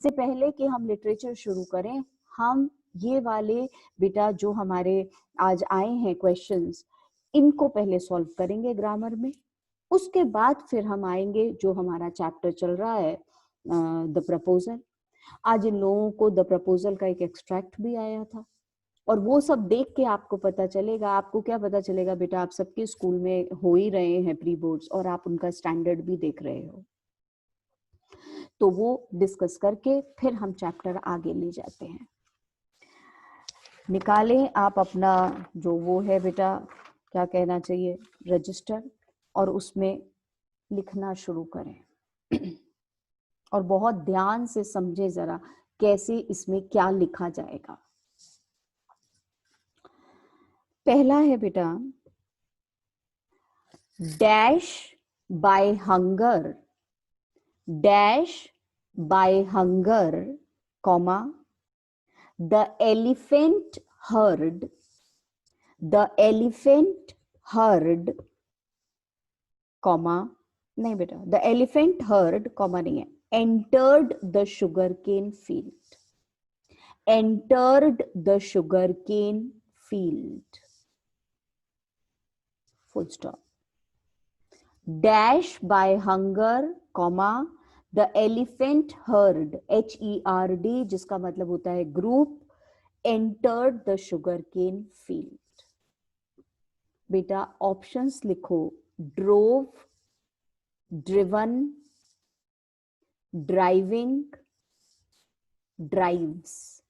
इससे पहले कि हम लिटरेचर शुरू करें, हम ये वाले बेटा जो हमारे आज आए हैं क्वेश्चंस, इनको पहले सॉल्व करेंगे ग्रामर में। उसके बाद फिर हम आएंगे जो हमारा चैप्टर चल रहा है द प्रपोजल। आज इन लोगों को द प्रपोजल का एक एक्सट्रैक्ट भी आया था, और वो सब देख के आपको पता चलेगा। आपको क्या पता चलेगा बेटा, आप सबके स्कूल में हो ही रहे हैं प्री बोर्ड्स, और आप उनका स्टैंडर्ड भी देख रहे हो, तो वो डिस्कस करके फिर हम चैप्टर आगे ले जाते हैं। निकालें आप अपना जो वो है बेटा, क्या कहना चाहिए, रजिस्टर, और उसमें लिखना शुरू करें। और बहुत ध्यान से समझे जरा कैसे इसमें क्या लिखा जाएगा। पहला है बेटा, dash by hunger, dash by hunger, comma, the elephant herd, the elephant herd, comma, नहीं बेटा, the elephant herd, comma नहीं है, entered the sugarcane field, entered the sugarcane field, full stop. Dash by hunger, comma, the elephant herd, HERD, जिसका मतलब होता है group, entered the sugarcane field. बेटा options लिखो, drove, driven, driving, drives,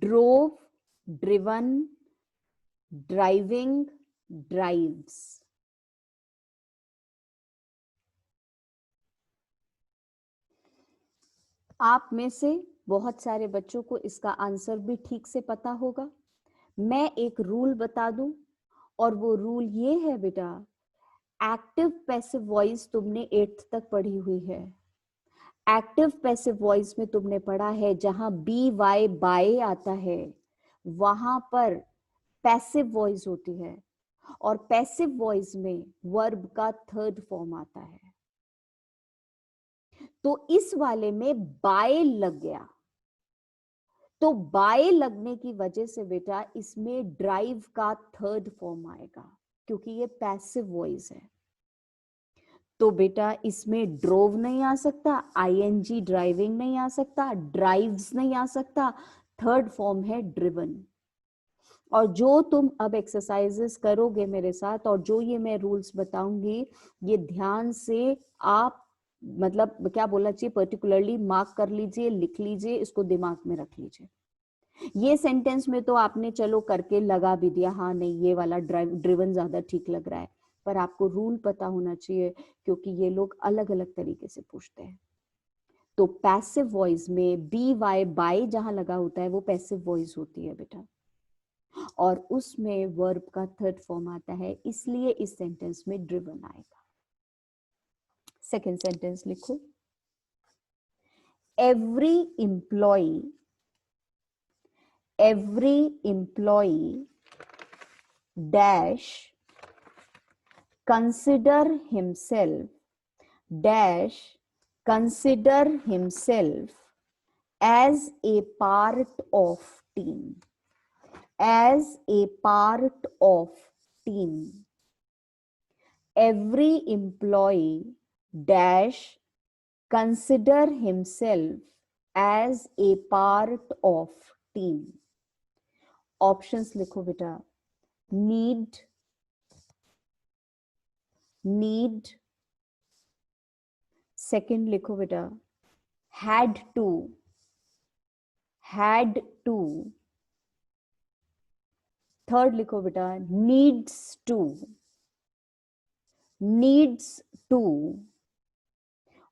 drove, driven, driving, drives. आप में से बहुत सारे बच्चों को इसका आंसर भी ठीक से पता होगा। मैं एक रूल बता दूं, और वो रूल ये है बेटा, एक्टिव पैसिव वॉइस तुमने 8th तक पढ़ी हुई है। एक्टिव पैसिव वॉइस में तुमने पढ़ा है जहां बी वाई बाय आता है, वहां पर पैसिव वॉइस होती है, और पैसिव वॉइस में वर्ब का थर्ड फॉर्म आता है। तो इस वाले में बाय लग गया, तो बाय लगने की वजह से बेटा इसमें ड्राइव का थर्ड फॉर्म आएगा, क्योंकि ये पैसिव वॉइस है। तो बेटा इसमें ड्रोव नहीं आ सकता, आईएनजी ड्राइविंग नहीं आ सकता, ड्राइव्स नहीं आ सकता, थर्ड फॉर्म है ड्रिवन। और जो तुम अब एक्सरसाइजेस करोगे मेरे साथ, और जो ये मैं रूल्स बताऊंगी, ये ध्यान से आप मतलब क्या बोलना चाहिए, पर्टिकुलरली मार्क कर लीजिए, लिख लीजिए, इसको दिमाग में रख लीजिए। ये सेंटेंस में तो आपने चलो करके लगा भी दिया, हाँ नहीं ये वाला ड्रिवन ज्यादा ठीक लग रहा है, पर आपको रूल पता होना चाहिए, क्योंकि ये लोग अलग अलग तरीके से पूछते हैं। तो पैसिव वॉइस में बी वाई बाय जहां लगा होता है वो पैसिव वॉइस होती है बेटा, और उसमें वर्ब का थर्ड फॉर्म आता है, इसलिए इस सेंटेंस में ड्रिवन आएगा। सेकेंड सेंटेंस लिखो, every employee dash consider himself as a part of team, as a part of team. Every employee dash consider himself as a part of team. Options लिखो बेटा, need, second लिखो बेटा had to, third लिखो बेटा needs to,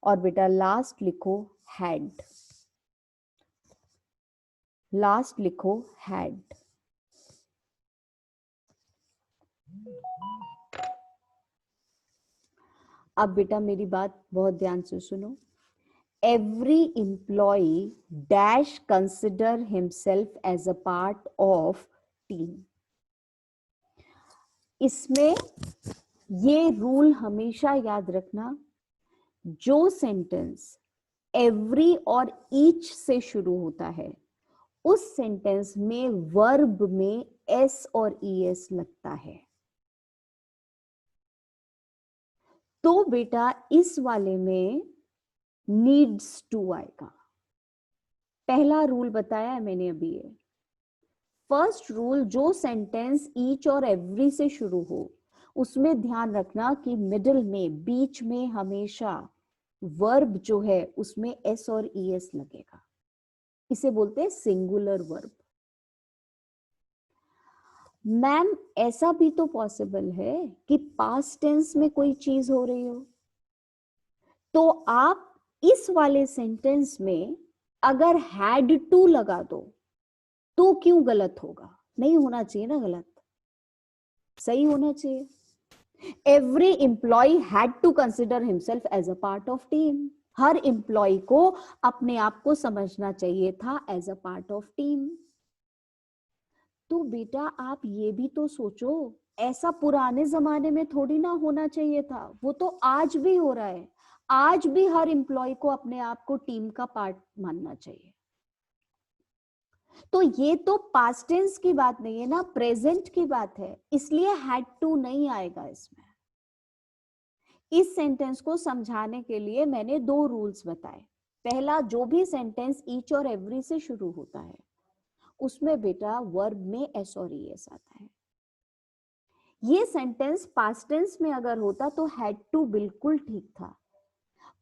और बेटा last लिखो had, अब बेटा मेरी बात बहुत ध्यान से सुनो। Every employee dash consider himself as a part of team. इसमें ये रूल हमेशा याद रखना, जो सेंटेंस एवरी और ईच से शुरू होता है, उस सेंटेंस में वर्ब में एस और ईएस लगता है। तो बेटा इस वाले में नीड्स टू आएगा। पहला रूल बताया है मैंने अभी। ये फर्स्ट रूल, जो सेंटेंस ईच और एवरी से शुरू हो उसमें ध्यान रखना कि मिडिल में, बीच में हमेशा वर्ब जो है उसमें एस और ईएस लगेगा। इसे बोलते हैं सिंगुलर वर्ब। मैम ऐसा भी तो पॉसिबल है कि पास्ट टेंस में कोई चीज हो रही हो, तो आप इस वाले सेंटेंस में अगर हैड टू लगा दो तो क्यों गलत होगा? नहीं होना चाहिए ना गलत, सही होना चाहिए। Every employee had to consider himself as a part of team. हर एम्प्लॉय को अपने आप को समझना चाहिए था as a part of team. तो बेटा आप ये भी तो सोचो, ऐसा पुराने जमाने में थोड़ी ना होना चाहिए था, वो तो आज भी हो रहा है। आज भी हर एम्प्लॉय को अपने आप को टीम का पार्ट मानना चाहिए। तो ये तो पास्ट टेंस की बात नहीं है ना, प्रेजेंट की बात है, इसलिए हैड टू नहीं आएगा इसमें। इस सेंटेंस को समझाने के लिए मैंने दो रूल्स बताए। पहला, जो भी सेंटेंस ईच और एवरी से शुरू होता है उसमें बेटा वर्ब में एस और ईएस आता है। ये सेंटेंस पास्ट टेंस में अगर होता तो हैड टू बिल्कुल ठीक था,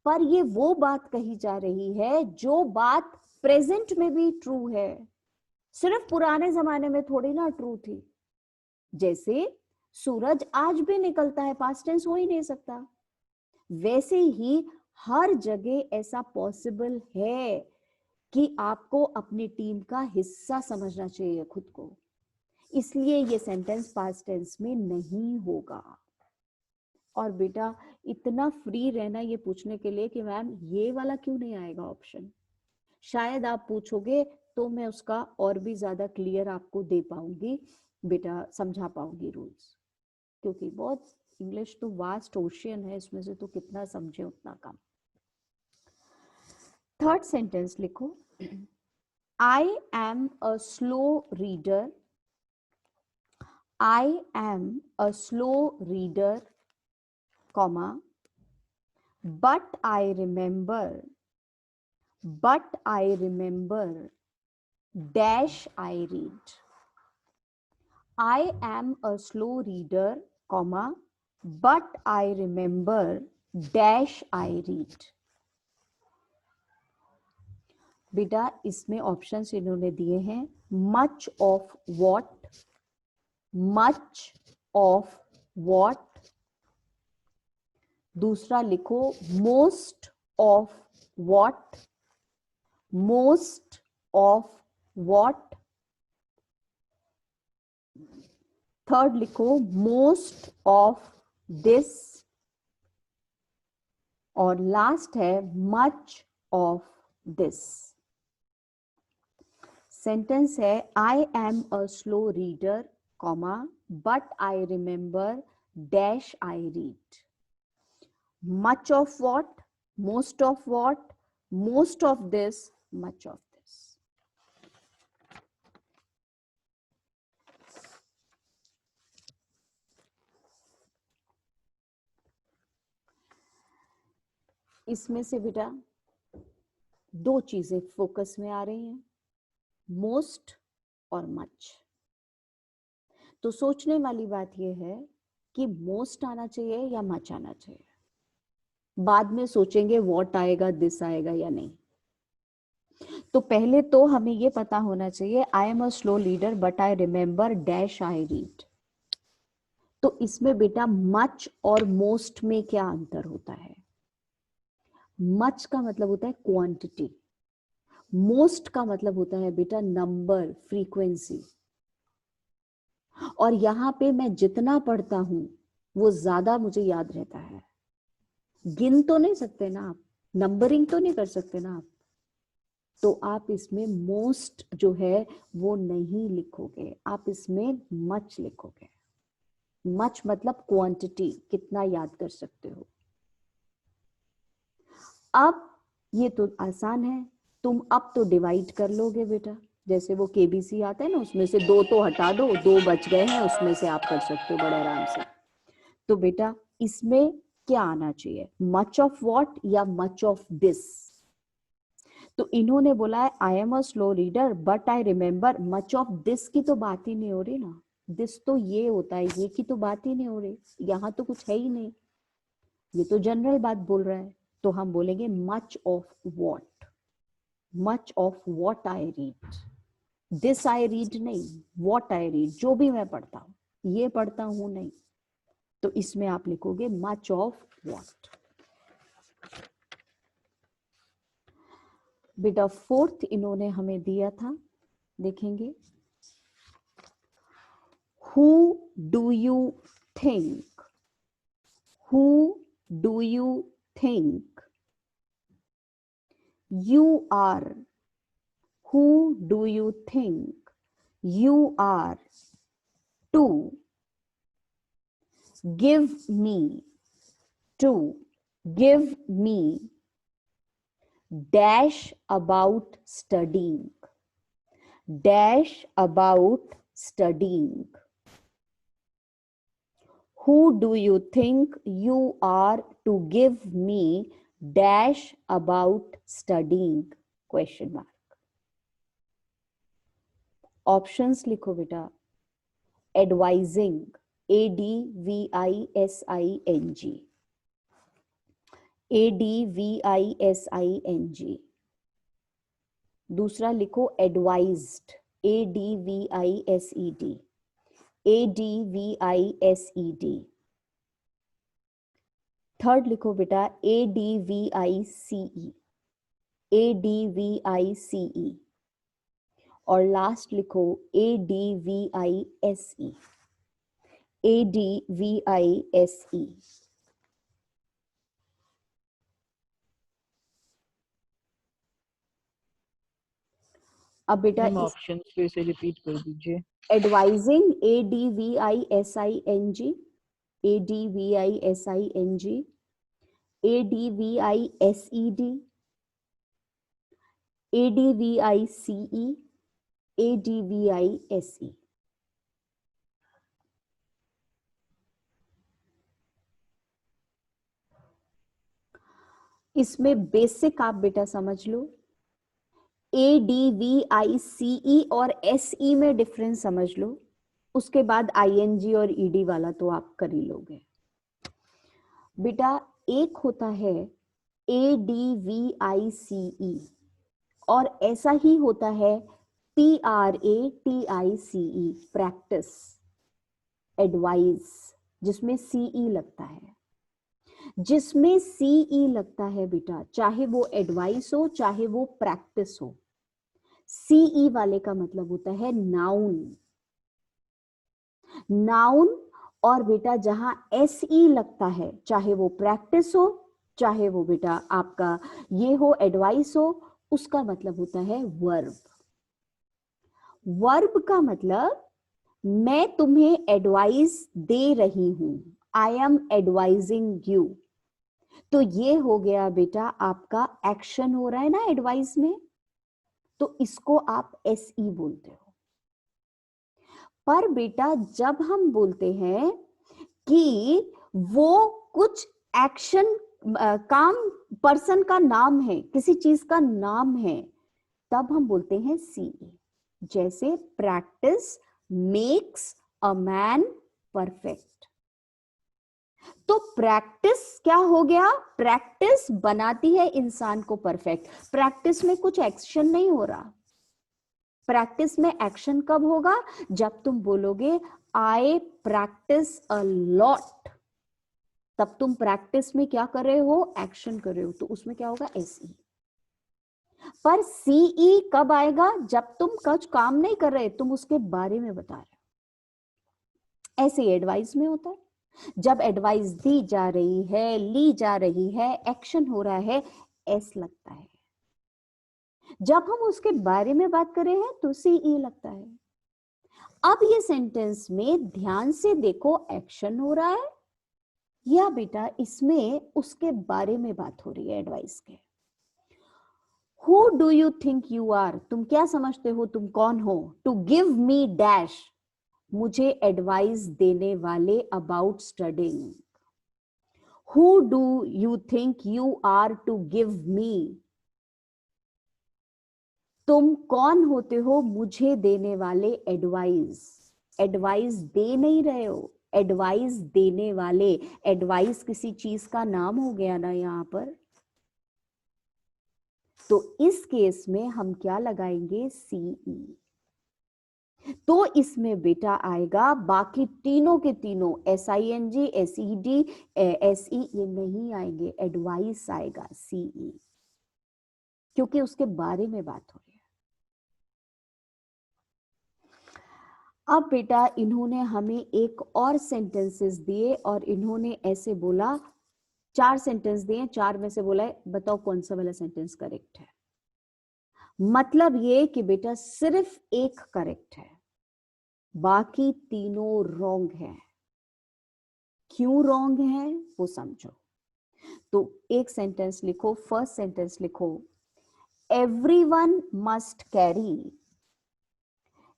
पर ये वो बात कही जा रही है जो बात प्रेजेंट में भी ट्रू है, सिर्फ पुराने जमाने में थोड़ी ना ट्रू थी। जैसे सूरज आज भी निकलता है, पास्ट टेंस हो ही नहीं सकता। वैसे ही हर जगह ऐसा पॉसिबल है कि आपको अपनी टीम का हिस्सा समझना चाहिए खुद को, इसलिए ये सेंटेंस पास्ट टेंस में नहीं होगा। और बेटा इतना फ्री रहना ये पूछने के लिए कि मैम ये वाला क्यों नहीं आएगा ऑप्शन, शायद आप पूछोगे तो मैं उसका और भी ज्यादा क्लियर आपको दे पाऊंगी बेटा, समझा पाऊंगी रूल्स, क्योंकि बहुत इंग्लिश तो वास्ट ओशियन है, इसमें से तो कितना समझे उतना कम। थर्ड सेंटेंस लिखो, I am a slow reader, I am a slow reader, comma, but I remember dash I read. I am a slow reader, comma, but I remember dash I read. बेटा इसमें options इन्होंने दिए हैं, much of what, much of what, दूसरा लिखो most of what, most of what, third लिखो most of this, और last है मच ऑफ दिस। सेंटेंस है I am a slow reader, comma, but I remember dash I read. Much of what, most of what, most of this, much of this. इसमें से बेटा दो चीजें focus में आ रही हैं, मोस्ट और मच। तो सोचने वाली बात यह है कि मोस्ट आना चाहिए या मच आना चाहिए। बाद में सोचेंगे व्हाट आएगा, दिस आएगा या नहीं। तो पहले तो हमें यह पता होना चाहिए I am a slow leader but I remember dash I read. तो इसमें बेटा मच और मोस्ट में क्या अंतर होता है? मच का मतलब होता है क्वांटिटी, मोस्ट का मतलब होता है बेटा नंबर, फ्रीक्वेंसी। और यहां पे मैं जितना पढ़ता हूं वो ज्यादा मुझे याद रहता है। गिन तो नहीं सकते ना आप, नंबरिंग तो नहीं कर सकते ना आप, तो आप इसमें मोस्ट जो है वो नहीं लिखोगे, आप इसमें मच लिखोगे। मच मतलब क्वांटिटी, कितना याद कर सकते हो। अब ये तो आसान है, तुम अब तो डिवाइड कर लोगे बेटा, जैसे वो केबीसी आता है ना, उसमें से 2 तो हटा दो, 2 बच गए हैं, उसमें से आप कर सकते हो बड़े आराम से। तो बेटा इसमें क्या आना चाहिए, मच ऑफ व्हाट या मच ऑफ दिस। तो इन्होंने बोला है I am a slow reader but I remember, much of this की तो बात ही नहीं हो रही ना, दिस तो ये होता है, ये की तो बात ही नहीं हो रही, यहाँ तो कुछ है ही नहीं, ये तो जनरल बात बोल रहा है। तो हम बोलेंगे much of what, much of what I read, this I read नहीं, व्हाट आई रीड, जो भी मैं पढ़ता हूं, ये पढ़ता हूं नहीं। तो इसमें आप लिखोगे मच ऑफ व्हाट। बेटा फोर्थ इन्होंने हमें दिया था, देखेंगे, who do you think, who do you think you are, who do you think you are to give me, to give me dash about studying, dash about studying, who do you think you are to give me dash about studying, question mark। Options लिखो बेटा, advising, ADVISING, ADVISING। दूसरा लिखो advised, ADVISED, ADVISED। Third लिखो बेटा ADVICE, ADVICE। और last लिखो ADVISE, ADVISE। अब बेटा ऑप्शन फिर से रिपीट कर दीजिए। Advising, ADVISING, ADVISING, ADVISED, ADVICE, ADVISE। इसमें बेसिक आप बेटा समझ लो, ADVICE और SE में डिफरेंस समझ लो, उसके बाद ING और ED वाला तो आप कर ही लोगे। बेटा एक होता है ADVICE और ऐसा ही होता है PRATICE, प्रैक्टिस, एडवाइस, जिसमें CE लगता है। जिसमें CE लगता है बेटा, चाहे वो एडवाइस हो चाहे वो प्रैक्टिस हो, CE वाले का मतलब होता है नाउन, नाउन। और बेटा जहां SE लगता है, चाहे वो प्रैक्टिस हो चाहे वो बेटा आपका ये हो एडवाइस हो, उसका मतलब होता है वर्ब। वर्ब का मतलब मैं तुम्हें एडवाइस दे रही हूं, आई एम एडवाइजिंग यू। तो ये हो गया बेटा आपका एक्शन हो रहा है ना एडवाइस में, तो इसको आप SE बोलते हो। पर बेटा जब हम बोलते हैं कि वो कुछ एक्शन, काम, पर्सन का नाम है, किसी चीज का नाम है, तब हम बोलते हैं CE। जैसे practice makes a man perfect. तो प्रैक्टिस क्या हो गया, प्रैक्टिस बनाती है इंसान को परफेक्ट। प्रैक्टिस में कुछ एक्शन नहीं हो रहा, प्रैक्टिस में एक्शन कब होगा, जब तुम बोलोगे आई प्रैक्टिस अ लॉट, तब तुम प्रैक्टिस में क्या कर रहे हो, एक्शन कर रहे हो, तो उसमें क्या होगा SE। पर CE कब आएगा, जब तुम कुछ काम नहीं कर रहे, तुम उसके बारे में बता रहे हो। ऐसे एडवाइस में होता है, जब एडवाइस दी जा रही है, ली जा रही है, एक्शन हो रहा है, S लगता है। जब हम उसके बारे में बात कर रहे हैं तो CE लगता है। अब ये सेंटेंस में ध्यान से देखो, एक्शन हो रहा है या बेटा इसमें उसके बारे में बात हो रही है एडवाइस के। Who do you think you are? तुम क्या समझते हो तुम कौन हो? To give me dash, मुझे एडवाइस देने वाले about studying. Who do you think you are to give me? तुम कौन होते हो मुझे देने वाले एडवाइस? एडवाइस दे नहीं रहे हो, एडवाइस देने वाले। एडवाइस किसी चीज का नाम हो गया ना यहाँ पर। तो इस केस में हम क्या लगाएंगे? सीई। तो इसमें बेटा आएगा, बाकी तीनों के तीनों SING, SED, SE ये नहीं आएंगे, एडवाइस आएगा सीई, क्योंकि उसके बारे में बात हो रही है। अब बेटा इन्होंने हमें एक और सेंटेंसेस दिए और इन्होंने ऐसे बोला, 4 सेंटेंस दिए, 4 में से बोला है बताओ कौन सा वाला सेंटेंस करेक्ट है। मतलब ये कि बेटा सिर्फ एक करेक्ट है, बाकी तीनों रॉन्ग है। क्यों रॉन्ग है वो समझो। तो एक सेंटेंस लिखो, फर्स्ट सेंटेंस लिखो, everyone must carry,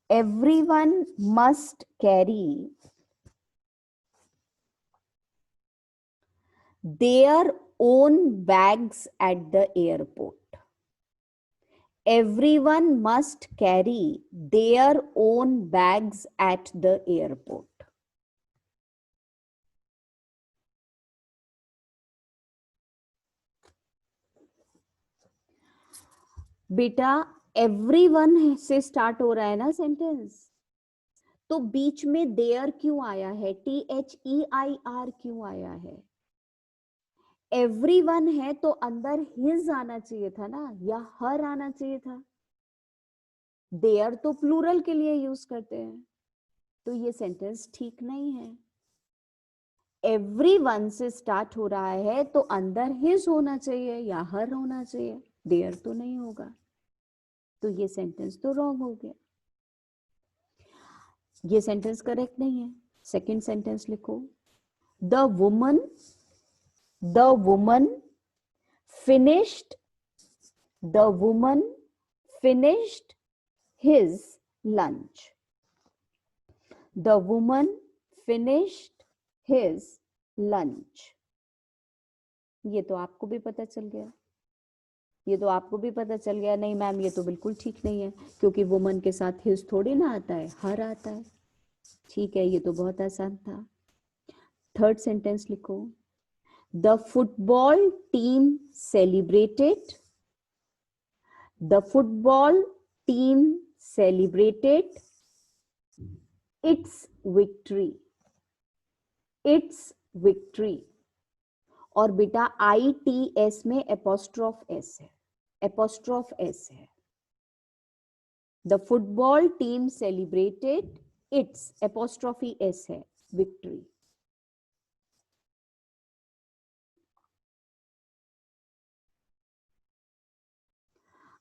everyone must carry their own bags at the airport. Everyone must carry their own bags at the airport. बेटा everyone से स्टार्ट हो रहा है ना सेंटेंस, तो बीच में their क्यों आया है? THEIR क्यों आया है? एवरीवन है तो अंदर हिज आना चाहिए था ना, या हर आना चाहिए था। देयर तो प्लूरल के लिए यूज करते हैं, तो ये सेंटेंस ठीक नहीं है। एवरीवन से स्टार्ट हो रहा है तो अंदर हिज होना चाहिए या हर होना चाहिए, देयर तो नहीं होगा, तो ये सेंटेंस तो रॉन्ग हो गया, ये सेंटेंस करेक्ट नहीं है। सेकंड सेंटेंस लिखो, the woman finished the woman finished his lunch. The woman finished his lunch. ये तो आपको भी पता चल गया, ये तो आपको भी पता चल गया। नहीं मैम ये तो बिल्कुल ठीक नहीं है, क्योंकि वुमन के साथ हिज थोड़ी ना आता है, हर आता है। ठीक है, ये तो बहुत आसान था। थर्ड सेंटेंस लिखो, the football team celebrated, the football team celebrated its victory, its victory। और बेटा ITS में एपोस्ट्रोफ S है, एपोस्ट्रोफ S है। the football team celebrated its apostrophe S है, victory।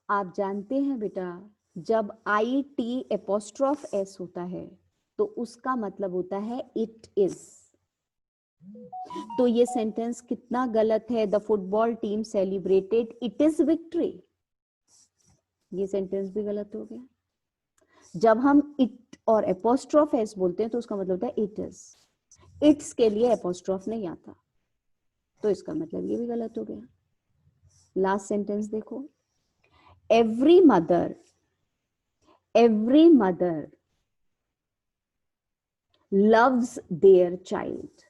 आप जानते हैं बेटा, जब IT एपोस्ट्रोफ S होता है तो उसका मतलब होता है इट इज। तो ये सेंटेंस कितना गलत है, the football team celebrated it is victory, ये सेंटेंस भी गलत हो गया। जब हम इट और एपोस्ट्रोफ एस बोलते हैं तो उसका मतलब होता है इट इज, इट्स के लिए एपोस्ट्रोफ नहीं आता, तो इसका मतलब ये भी गलत हो गया। लास्ट सेंटेंस देखो, every mother loves their child,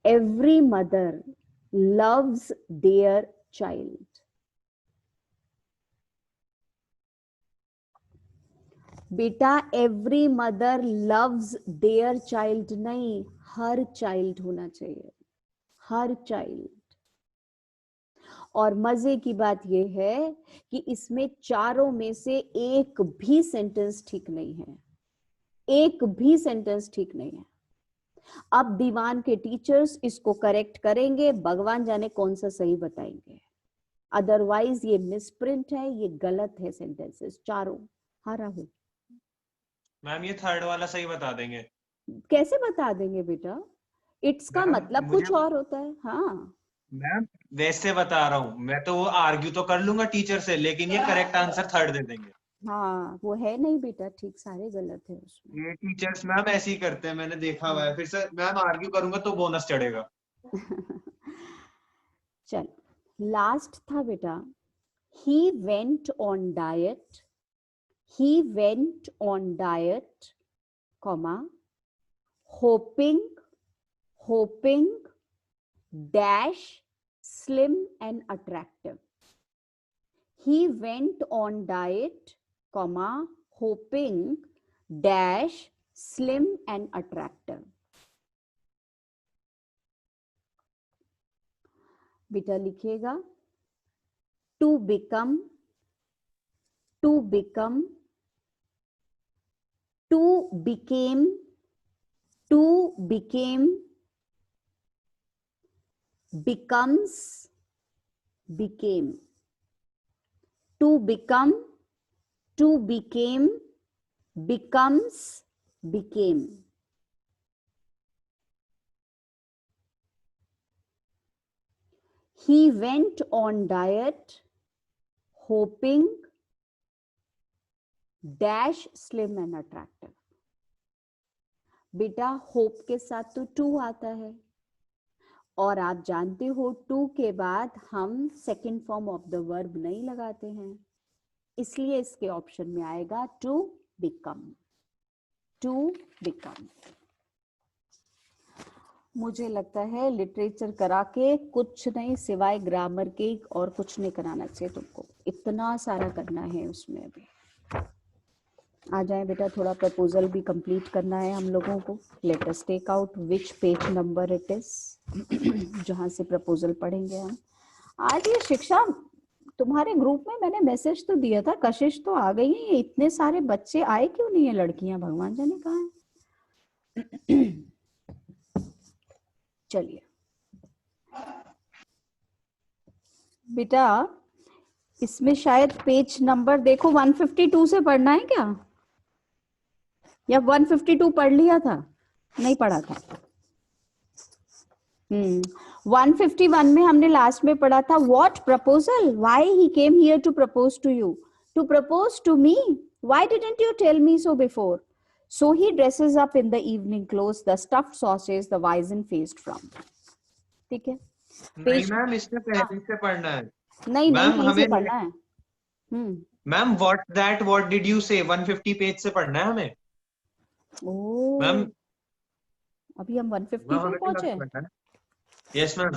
every mother loves their child। बेटा every mother loves their child नहीं, हर चाइल्ड होना चाहिए, हर चाइल्ड। और मजे की बात यह है कि इसमें चारों में से एक भी सेंटेंस ठीक नहीं है, एक भी सेंटेंस ठीक नहीं है। अब दीवान के टीचर्स इसको करेक्ट करेंगे, भगवान जाने कौन सा सही बताएंगे, अदरवाइज ये मिसप्रिंट है, ये गलत है सेंटेंसेस चारों। हाँ राहुल, मैम ये थर्ड वाला सही बता देंगे? कैसे बता देंगे बेटा, इट्स का मैम मतलब मुझे कुछ और होता है। हाँ मैम वैसे बता रहा हूँ मैं, तो वो आर्ग्यू तो कर लूंगा टीचर से, लेकिन ये करेक्ट आंसर थर्ड दे देंगे। हाँ वो है नहीं बेटा, ठीक, सारे गलत है उसमें। ये टीचर्स मैम ऐसे ही करते हैं, मैंने देखा हुआ है। फिर से मैम आर्ग्यू करूंगा तो बोनस चढ़ेगा। चल, लास्ट था बेटा, he went on diet, he went on diet, comma, hoping dash slim and attractive. He went on diet, comma, hoping dash slim and attractive. बेटा लिखेगा to become became becomes became to become becomes became. He went on diet hoping dash slim and attractive. बेटा hope के साथ तो to आता है, और आप जानते हो टू के बाद हम second form of the verb नहीं लगाते हैं, इसलिए इसके ऑप्शन में आएगा टू बिकम। मुझे लगता है लिटरेचर करा के कुछ नहीं सिवाय ग्रामर के और कुछ नहीं कराना चाहिए तुमको, इतना सारा करना है उसमें। अभी आ जाए बेटा, थोड़ा प्रपोजल भी कंप्लीट करना है हम लोगों को। Let us take out which page number it is, जहां से प्रपोजल पढ़ेंगे हम आज। ये शिक्षा तुम्हारे ग्रुप में मैंने मैसेज तो दिया था, कशिश तो आ गई है, इतने सारे बच्चे आए क्यों नहीं है? लड़कियां भगवान जाने कहाँ है। चलिए बेटा, इसमें शायद पेज नंबर देखो 152 से पढ़ना है क्या, या 152 पढ़ लिया था? नहीं पढ़ा था। 151 में हमने लास्ट में पढ़ा था what proposal, why he came here to propose to you, to propose to me, why didn't you tell me so before, so he dresses up in the evening clothes, the stuffed sausage the wizened faced from. ठीक है, नहीं ma'am इससे पहले से पढ़ना है। नहीं नहीं मैम कहीं से हमें पढ़ना है। मैम व्हाट डिड यू से 150 पेज से पढ़ना है हमें। ओ मैम अभी हम 150 मैम पे हमें पहुंचे। पढ़ना है। Yes ma'am.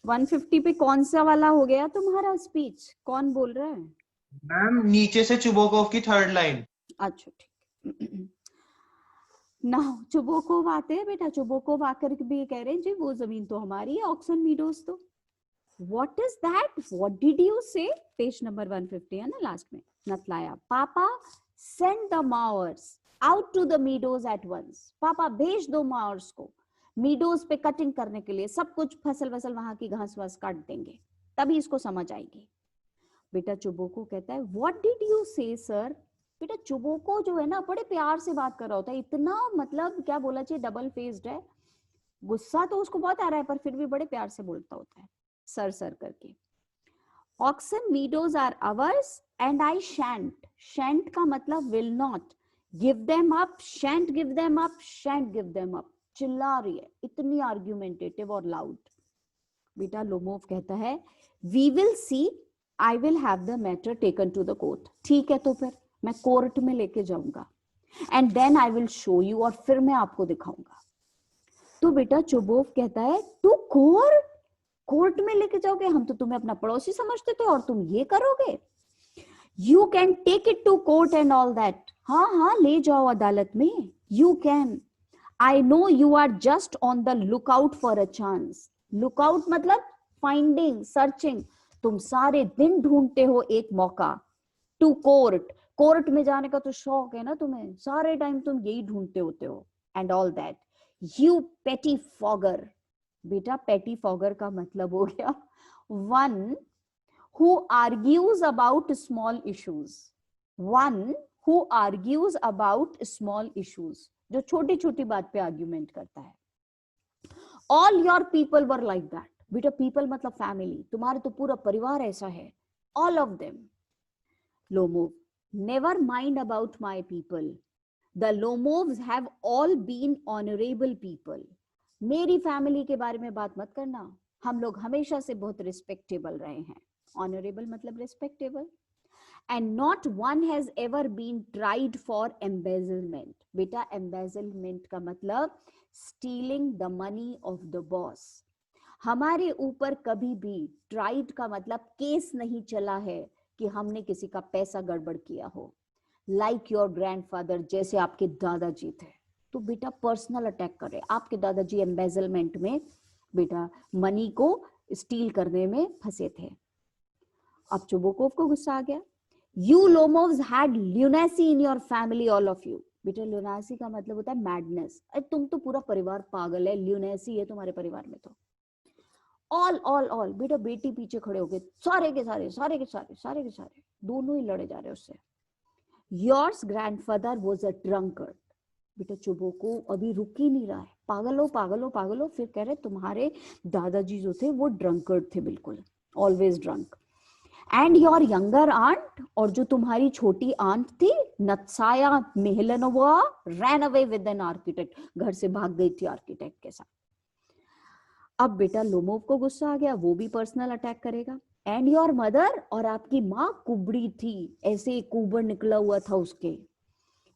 150 पे कौन सा वाला हो गया तुम्हारा स्पीच, कौन बोल रहा है? मैम नीचे से चुबोकोव की थर्ड लाइन। अच्छा ठीक। ना चुबोकोव आते हैं बेटा, चुबोकोव आकर भी कह रहे हैं जी वो जमीन तो हमारी है, ऑक्सन मीडोज तो। What is that? What did you say? Page number 150 है ना लास्ट में। नतलाया, पापा send the Maoris out to the meadows at once. पापा भेज दो माओर्स को मीडोज पे कटिंग करने के लिए, सब कुछ फसल वसल वहां की घास वास काट देंगे, तभी इसको समझ आएगी। बेटा चुबोको कहता है व्हाट डिड यू से सर। बेटा चुबोको जो है ना बड़े प्यार से बात कर रहा होता है, इतना मतलब क्या बोला चाहिए, डबल फेस्ड है, गुस्सा तो उसको बहुत आ रहा है पर फिर भी बड़े प्यार से बोलता होता है सर सर करके। Oxen Meadows are ours and I shan't, shan't का मतलब will not, give them up, shan't give them up, shan't give them up, चिल्ला रही है, इतनी आर्ग्यूमेंटेटिव और लाउड। बेटा लोमोव कहता है we will see, I will have the matter taken to the court. ठीक है तो फिर मैं कोर्ट में लेके जाऊंगा, and then I will show you, और फिर मैं आपको दिखाऊंगा। तो बेटा चुबोव कहता है टू कोर्ट, कोर्ट में लेके जाओगे, हम तो तुम्हें अपना पड़ोसी समझते थे और तुम ये करोगे। You can take it to court and all that, हाँ हाँ ले जाओ अदालत में, you can. I know you are just on the look out for a chance, look out मतलब फाइंडिंग, सर्चिंग, तुम सारे दिन ढूंढते हो एक मौका। टू कोर्ट, कोर्ट में जाने का तो शौक है ना तुम्हें, सारे टाइम तुम यही ढूंढते होते हो, एंड ऑल दैट, यू पेटी फॉगर। बेटा पेटी फॉगर का मतलब हो गया one who argues about small issues, one who argues about small issues, जो छोटी छोटी बात पे आर्ग्यूमेंट करता है। All your people were like that. बेटा पीपल मतलब फैमिली, तुम्हारे तो पूरा परिवार ऐसा है, all of them. Lomov, never mind about my people. The Lomovs have all been honorable people. मेरी फैमिली के बारे में बात मत करना, हम लोग हमेशा से बहुत रिस्पेक्टेबल रहे हैं। ऑनरेबल मतलब respectable. And not one has ever been tried for embezzlement. बेटा embezzlement का मतलब stealing the money of the boss. हमारे ऊपर कभी भी ट्राइड का मतलब केस नहीं चला है कि हमने किसी का पैसा गड़बड़ किया हो। लाइक योर ग्रैंडफादर, जैसे आपके दादाजी थे, तो बेटा पर्सनल अटैक करे। आपके दादाजी एम्बेजलमेंट में बेटा मनी को स्टील करने में फंसे थे। अब चुबोकोव को गुस्सा आ गया। You Lomovs had lunacy in your family, all of you. बेटा ल्यूनेसी का मतलब होता है मैडनेस। तुम तो पूरा परिवार पागल है, ल्यूनेसी है तुम्हारे परिवार में तो। ऑल ऑल ऑल, बेटा बेटी पीछे खड़े हो गए, सारे के सारे, सारे के सारे, सारे के सारे, दोनों ही लड़े जा रहे उससे। Yours grandfather was a drunkard. बेटा चुबोको अभी रुक ही नहीं रहा है, पागल हो पागल हो पागल हो। फिर कह रहे तुम्हारे दादाजी जो थे वो ड्रंकर्ड थे, बिल्कुल always drunk. And your younger aunt, और जो तुम्हारी छोटी आंट थी Nastasya Mikhailovna, ran away with an architect, घर से भाग गई थी आर्किटेक्ट के साथ। अब बेटा लोमोव को गुस्सा आ गया, वो भी पर्सनल अटैक करेगा। एंड योर मदर, और आपकी माँ कुबड़ी थी, ऐसे कुबड़ निकला हुआ था उसके।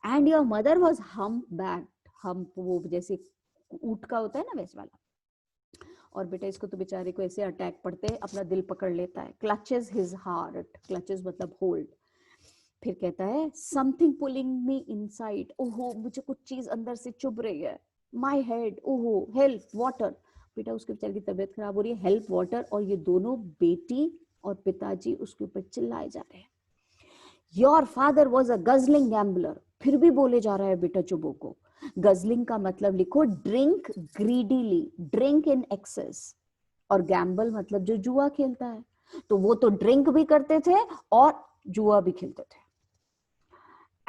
And your mother was humpbacked, hump वो जैसे ऊंट का होता है ना वैसे वाला। और बेटा इसको तो बेचारे को ऐसे अटैक पड़ते अपना दिल पकड़ लेता है। क्लचेस हिज हार्ट, क्लचेस मतलब होल्ड। फिर कहता है समथिंग पुलिंग मी इनसाइड, ओहो मुझे कुछ चीज अंदर से चुभ रही है। माय हेड, ओहो हेल्प वाटर। बेटा उसके बेचारे की तबीयत खराब हो रही है, हेल्प वाटर। और ये दोनों बेटी और पिताजी उसके ऊपर चिल्लाए जा रहे हैं। Your father was a guzzling gambler, फिर भी बोले जा रहा है बेटा चुबो को। गजलिंग का मतलब लिखो drink greedily, drink in excess. और गैम्बल मतलब जो जुआ खेलता है, तो वो तो ड्रिंक भी करते थे और जुआ भी खेलते थे।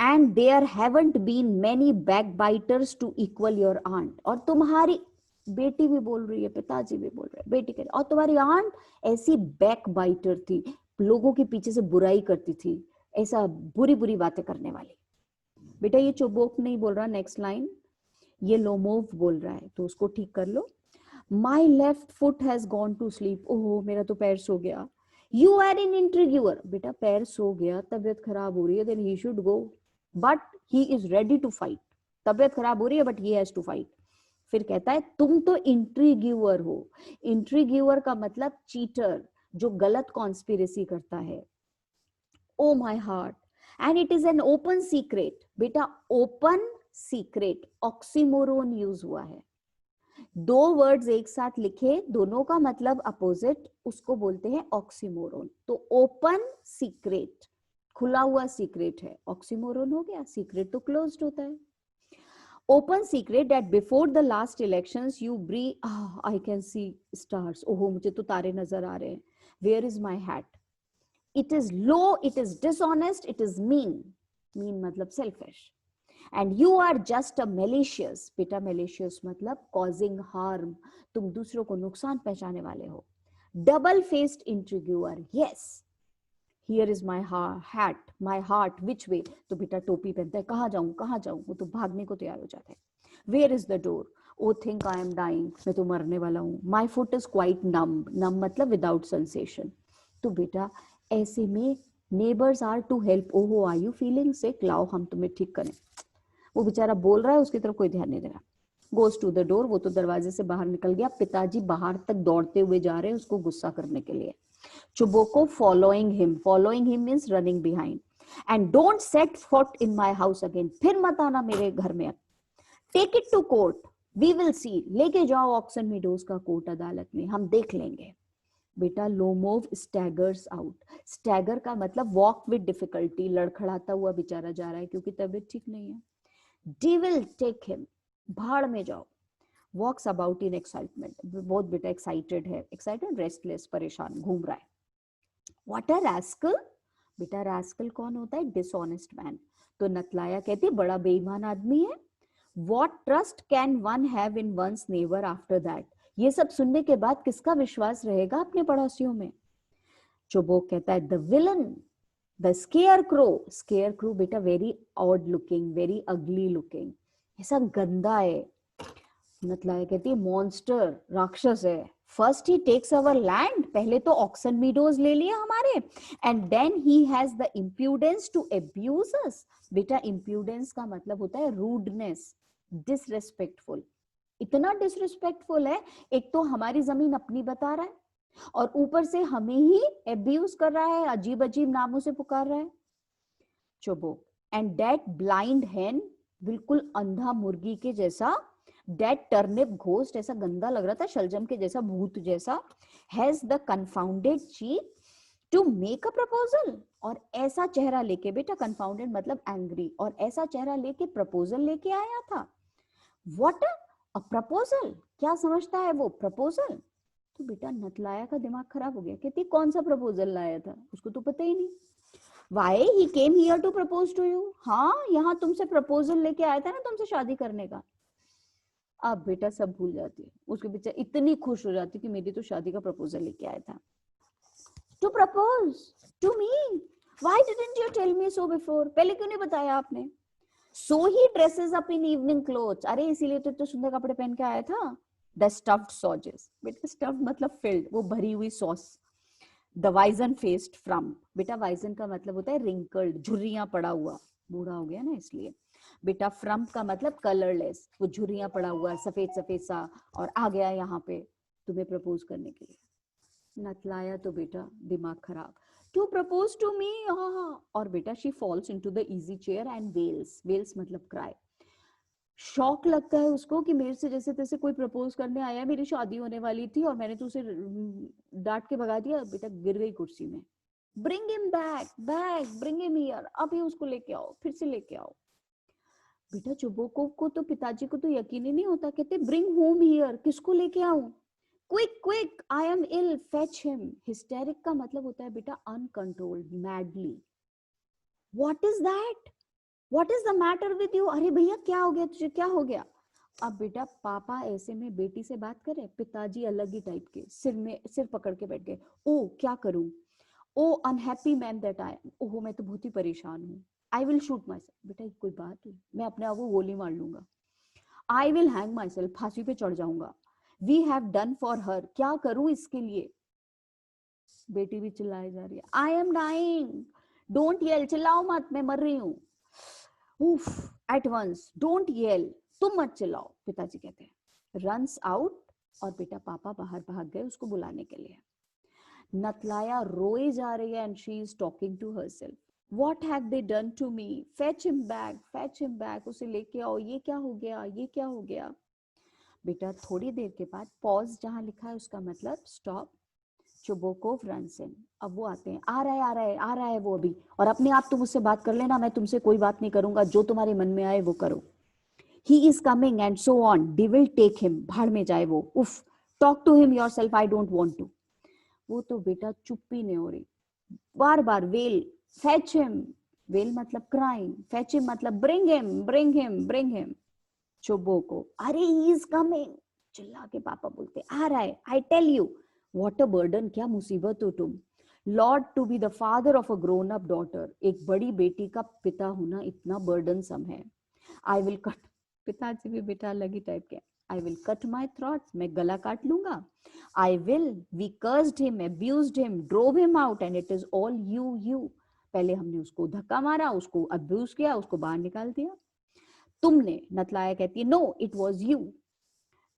And there haven't been many backbiters to equal your aunt, और तुम्हारी बेटी भी बोल रही है, पिताजी भी बोल रहे हैं, बेटी कह रही, और तुम्हारी आंट ऐसी बैक बाइटर थी, लोगों के पीछे से बुराई करती थी, ऐसा बुरी बुरी बातें करने वाली। बेटा ये चुबोक नहीं बोल रहा, नेक्स्ट लाइन ये लोमोव बोल रहा है, तो उसको ठीक कर लो। My left foot has gone to sleep, ओहो मेरा तो पैर सो गया। यू आर इन इंट्रीग्यूअर, बेटा पैर सो गया, तबियत खराब हो रही है, then he should go, but he is ready to fight. तबियत खराब हो रही है but he has to fight. फिर कहता है तुम तो इंट्रीग्यूअर हो। इंट्रीग्यूअर का मतलब चीटर, जो गलत कॉन्स्पिरेसी करता है। Oh my heart, and it is an open secret. बेटा ओपन सीक्रेट ऑक्सीमोरोन यूज हुआ है। दो वर्ड्स एक साथ लिखे, दोनों का मतलब अपोजिट, उसको बोलते हैं ऑक्सीमोरोन। तो ओपन सीक्रेट, खुला हुआ सीक्रेट है, ऑक्सीमोरोन हो गया, सीक्रेट तो क्लोज्ड होता है। Open secret that before the last elections you breathe, I can see stars. ओहो मुझे तो तारे नजर आ रहे हैं। Where is my hat? It is low, it is dishonest, it is mean. Mean मतलब selfish. And you are just a malicious. बेटा malicious मतलब causing harm. तुम दूसरों को नुकसान पहुंचाने वाले हो। Double-faced intriguer. Yes. Here is my hat, my heart, which way? तो बेटा टोपी पहनता है, कहाँ जाऊं कहाँ जाऊं, वो तो भागने को तैयार हो जाता है। Where is the door? Oh think I am dying, मैं तो मरने वाला हूँ। My foot is quite numb, numb मतलब without sensation। तो बेटा ऐसे में neighbors are to help, oh are you feeling sick, लाओ हम तुम्हें ठीक करें। वो बेचारा बोल रहा है, उसकी तरफ कोई ध्यान नहीं दे रहा। Goes to the door, वो तो दरवाजे से बाहर निकल गया। पिताजी बाहर तक दौड़ते हुए जा रहे हैं उसको गुस्सा करने के लिए। Chuboko following him means running behind. And don't set foot in my house again. फिर मत आना मेरे घर में। Take it to court. We will see. लेके जाओ ऑक्सन मीडोज का कोर्ट अदालत में, हम देख लेंगे। बेटा लोमोव स्टैगर्स आउट। स्टैगर का मतलब वॉक विद डिफिकल्टी, लड़खड़ाता हुआ बेचारा जा रहा है क्योंकि तबीयत ठीक नहीं है। Devil take him. भाड़ में जाओ। Walks about in excitement. बहुत बेटा एक्साइटेड है, एक्साइटेड रेस्टलेस, परेशान, घूम रहा है। What a rascal? बेटा rascal कौन होता है? Dishonest man. तो नतलाया कहती है बड़ा बेईमान आदमी है। What trust can one have in one's neighbor after that? ये सब सुनने के बाद किसका विश्वास रहेगा अपने पड़ोसियों में? चुबोक कहता है द विलन, द स्केयर क्रो बेटा very odd looking, very ugly looking, ऐसा गंदा है। नतलाया कहती है मॉन्स्टर, राक्षस है। First he takes our land, पहले तो ऑक्सन मीडोज ले लिया हमारे, and then he has the impudence to abuse us. बेटा इम्प्यूडेंस का मतलब होता है रूडनेस, डिसरेस्पेक्टफुल। इतना डिसरिस्पेक्टफुल है, एक तो हमारी जमीन अपनी बता रहा है और ऊपर से हमें ही अब्यूज कर रहा है, अजीब अजीब नामों से पुकार रहा है। चुबोक एंड दैट ब्लाइंड हेन, बिल्कुल अंधा मुर्गी के जैसा, दैट टर्निप घोस्ट, ऐसा गंदा लग रहा था, शलजम के जैसा, भूत जैसा, has the confounded cheek to make a proposal, और ऐसा चेहरा लेके, बेटा कंफाउंडेड मतलब एंग्री, और ऐसा चेहरा लेके प्रपोजल लेके आया था। व्हाट अ प्रपोजल, क्या समझता है वो प्रपोजल? तो बेटा नतलाया का दिमाग खराब हो गया, कहती कौन सा प्रपोजल लाया था, उसको तो पता ही नहीं। Why he came here to propose to you? हाँ, यहाँ तुमसे प्रपोजल लेके आया था ना, तुमसे शादी करने का। अब बेटा सब भूल जाती है, उसके पीछे इतनी खुश हो जाती कि मेरी तो शादी का प्रपोजल लेके आया था। To propose to me? Why didn't you tell me so before? पहले क्यों नहीं बताया आपने? So he dresses up in evening clothes. अरे इसीलिए तो सुंदर कपड़े पहन के आया था। The stuffed sausages. बेटा stuffed मतलब filled, वो भरी हुई sauce. The wizen faced frump. बेटा wizen का मतलब होता है wrinkled, झुर्रियां पड़ा हुआ, बूढ़ा हो गया ना इसलिए। बेटा फ्रम्प का मतलब कलरलेस, वो झुर्रियां पड़ा हुआ सफेद सफेद सा, और आ गया यहाँ पे तुम्हें प्रपोज करने के लिए। नतलाया तो बेटा दिमाग खराब, टू प्रपोज टू मी, और बेटा she falls into the easy chair and wails, wails मतलब क्राई। शॉक लगता है उसको कि मेरे से जैसे तैसे कोई प्रपोज करने आया, मेरी शादी होने वाली थी और मैंने तो उसे डांट के भगा दिया। बेटा गिर गई कुर्सी में। Bring him back, bring him here, अभी उसको लेके आओ, फिर से लेके आओ। बेटा चुबोकोव को तो, पिताजी को तो यकीन ही नहीं होता, कहते ब्रिंग होम हियर, किसको लेके आऊं? Quick quick, I am ill, fetch him. Hysteric का मतलब होता है बेटा uncontrolled, madly. What is that, what is the matter with you? अरे भैया क्या हो गया तुझे, क्या हो गया? अब बेटा पापा ऐसे में बेटी से बात करे, पिताजी अलग ही टाइप के, सिर पकड़ के बैठ गए। ओ क्या करूं, oh unhappy man that I am, ओहो मैं तो बहुत ही परेशान हूँ। I will shoot myself, बेटा कोई बात है, मैं अपने आप को गोली मार लूंगा। I will hang myself, फांसी पे चढ़ जाऊंगा। We have done for her, क्या करूं इसके लिए? बेटी भी चिल्लाई जा रही है, I am dying, don't yell, चिल्लाओ मत, मैं मर रही हूँ। उफ, एट वंस, डोंट येल, तुम मत चिल्लाओ, पिताजी कहते हैं। रन्स आउट, और बेटा पापा बाहर भाग गए उसको बुलाने के लिए। नतलाया रोए जा रही है, and she is talking to herself, what have they done to me, fetch him back, उसे लेके आओ, ये क्या हो गया, ये क्या हो गया? बेटा थोड़ी देर के बाद, पॉज जहां लिखा है उसका मतलब स्टॉप, चुबोकोव रन्स इन। अब वो आते हैं, आ रहा है वो अभी, और अपने आप तुम उससे बात कर लेना, मैं तुमसे कोई बात नहीं करूंगा, जो तुम्हारे मन में आए वो करो। He is coming and so on. They will take him. भाड़ में जाए वो। उफ, talk to him yourself. I don't want to. वो तो बेटा चुप ही नहीं हो रही, बार बार वेल, fetch him. वेल मतलब crying, fetch him मतलब bring him. चुबो को, अरे he is coming, चिल्ला के पापा बोलते, आ रहा है, I tell you. What a burden, क्या मुसीबत हो तुम। Lord to be the father of a grown up daughter. एक बड़ी बेटी का पिता होना इतना burdensome है। I will cut, पिताजी भी बेटा अलग ही टाइप के, I will cut my throat, मैं गला काट लूंगा। I will, we cursed him, abused him, drove him out, and it is all you. पहले हमने उसको धक्का मारा, उसको अब्यूज किया, उसको बाहर निकाल दिया, तुमने। नतलाया कहती है नो, इट वॉज यू।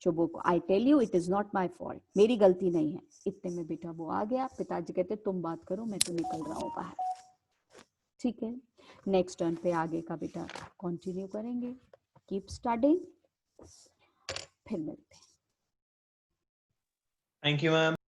चुबो को, I tell you it is not my fault, मेरी गलती नहीं है। इतने में बेटा वो आ गया, पिताजी कहते तुम बात करो, मैं तो निकल रहा हूँ बाहर। ठीक है, नेक्स्ट टर्न पे आगे का बेटा कंटिन्यू करेंगे। कीप स्टडिंग, फिर मिलते हैं। Thank you ma'am.